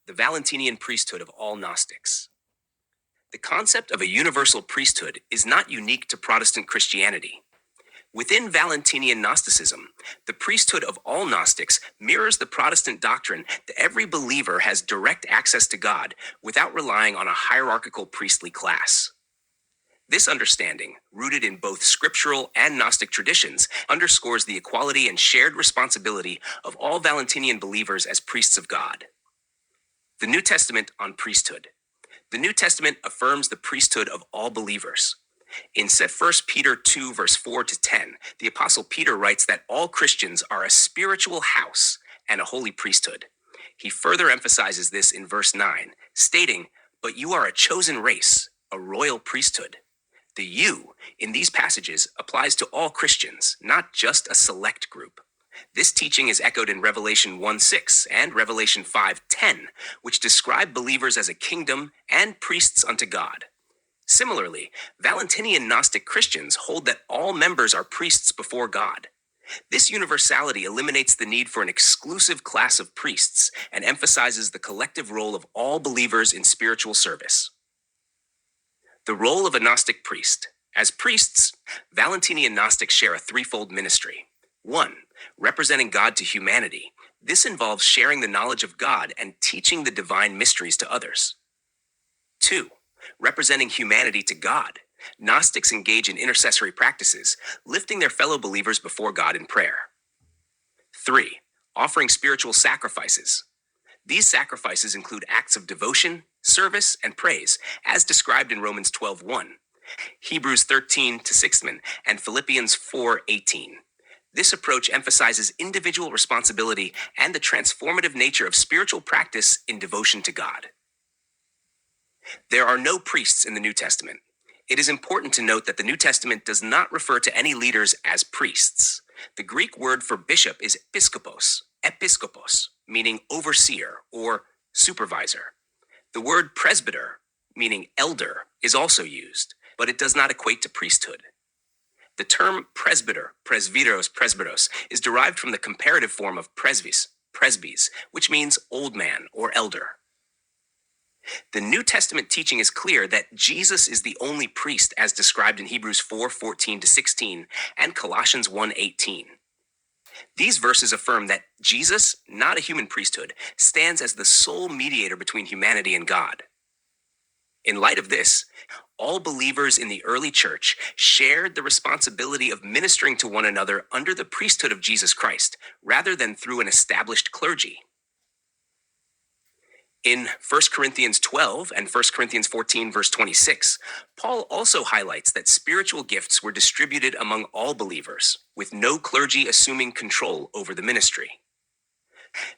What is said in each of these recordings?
the Valentinian priesthood of all Gnostics. The concept of a universal priesthood is not unique to Protestant Christianity. Within Valentinian Gnosticism, the priesthood of all Gnostics mirrors the Protestant doctrine that every believer has direct access to God without relying on a hierarchical priestly class. This understanding, rooted in both scriptural and Gnostic traditions, underscores the equality and shared responsibility of all Valentinian believers as priests of God. The New Testament on priesthood. The New Testament affirms the priesthood of all believers. In 1 Peter 2, verse 4 to 10, the Apostle Peter writes that all Christians are a spiritual house and a holy priesthood. He further emphasizes this in verse 9, stating, "But you are a chosen race, a royal priesthood." The "you" in these passages applies to all Christians, not just a select group. This teaching is echoed in Revelation 1:6 and Revelation 5:10, which describe believers as a kingdom and priests unto God. Similarly, Valentinian Gnostic Christians hold that all members are priests before God. This universality eliminates the need for an exclusive class of priests and emphasizes the collective role of all believers in spiritual service. The role of a Gnostic priest. As priests, Valentinian Gnostics share a threefold ministry. 1. Representing God to humanity. This involves sharing the knowledge of God and teaching the divine mysteries to others. 2. Representing humanity to God. Gnostics engage in intercessory practices, lifting their fellow believers before God in prayer. 3. Offering spiritual sacrifices. These sacrifices include acts of devotion, service, and praise, as described in Romans 12:1, Hebrews 13-16, and Philippians 4:18. This approach emphasizes individual responsibility and the transformative nature of spiritual practice in devotion to God. There are no priests in the New Testament. It is important to note that the New Testament does not refer to any leaders as priests. The Greek word for bishop is episkopos, meaning overseer or supervisor. The word presbyter, meaning elder, is also used, but it does not equate to priesthood. The term presbyter, presbyteros, is derived from the comparative form of presbys, which means old man or elder. The New Testament teaching is clear that Jesus is the only priest as described in Hebrews 4:14-16 and Colossians 1:18. These verses affirm that Jesus, not a human priesthood, stands as the sole mediator between humanity and God. In light of this, all believers in the early church shared the responsibility of ministering to one another under the priesthood of Jesus Christ, rather than through an established clergy. In 1 Corinthians 12 and 1 Corinthians 14, verse 26, Paul also highlights that spiritual gifts were distributed among all believers, with no clergy assuming control over the ministry.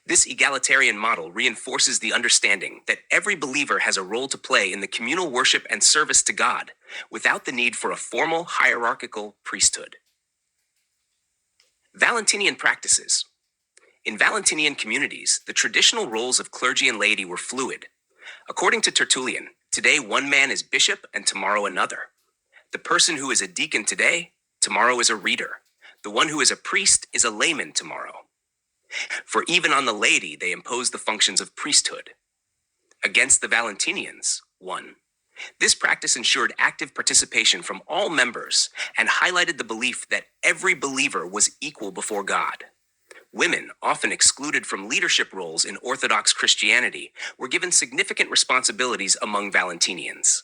This egalitarian model reinforces the understanding that every believer has a role to play in the communal worship and service to God, without the need for a formal hierarchical priesthood. Valentinian practices. In Valentinian communities, the traditional roles of clergy and laity were fluid. According to Tertullian, today one man is bishop and tomorrow another. The person who is a deacon today, tomorrow is a reader. The one who is a priest is a layman tomorrow. For even on the laity, they impose the functions of priesthood. Against the Valentinians, 1. This practice ensured active participation from all members and highlighted the belief that every believer was equal before God. Women, often excluded from leadership roles in Orthodox Christianity, were given significant responsibilities among Valentinians.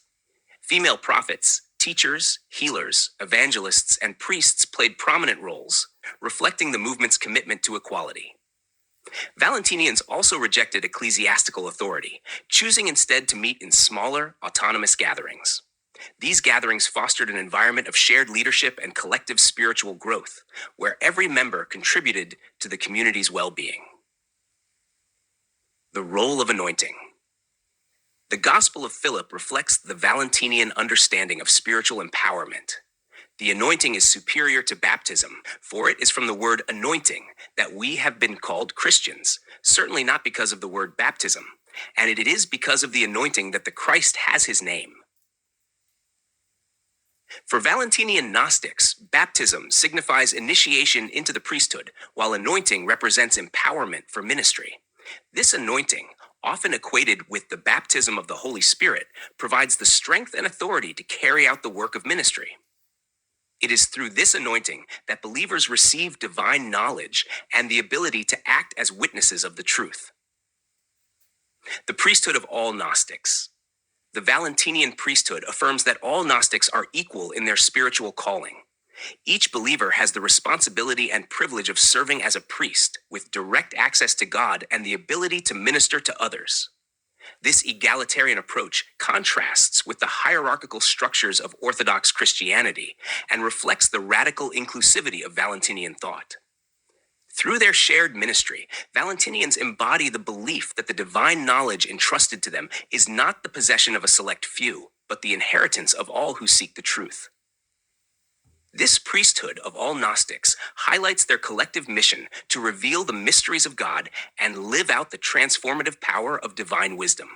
Female prophets, teachers, healers, evangelists, and priests played prominent roles, reflecting the movement's commitment to equality. Valentinians also rejected ecclesiastical authority, choosing instead to meet in smaller, autonomous gatherings. These gatherings fostered an environment of shared leadership and collective spiritual growth, where every member contributed to the community's well-being. The role of anointing. The Gospel of Philip reflects the Valentinian understanding of spiritual empowerment. The anointing is superior to baptism, for it is from the word anointing that we have been called Christians, certainly not because of the word baptism, and it is because of the anointing that the Christ has his name. For Valentinian Gnostics, baptism signifies initiation into the priesthood, while anointing represents empowerment for ministry. This anointing, often equated with the baptism of the Holy Spirit, provides the strength and authority to carry out the work of ministry. It is through this anointing that believers receive divine knowledge and the ability to act as witnesses of the truth. The priesthood of all Gnostics. The Valentinian priesthood affirms that all Gnostics are equal in their spiritual calling. Each believer has the responsibility and privilege of serving as a priest, with direct access to God and the ability to minister to others. This egalitarian approach contrasts with the hierarchical structures of Orthodox Christianity and reflects the radical inclusivity of Valentinian thought. Through their shared ministry, Valentinians embody the belief that the divine knowledge entrusted to them is not the possession of a select few, but the inheritance of all who seek the truth. This priesthood of all Gnostics highlights their collective mission to reveal the mysteries of God and live out the transformative power of divine wisdom.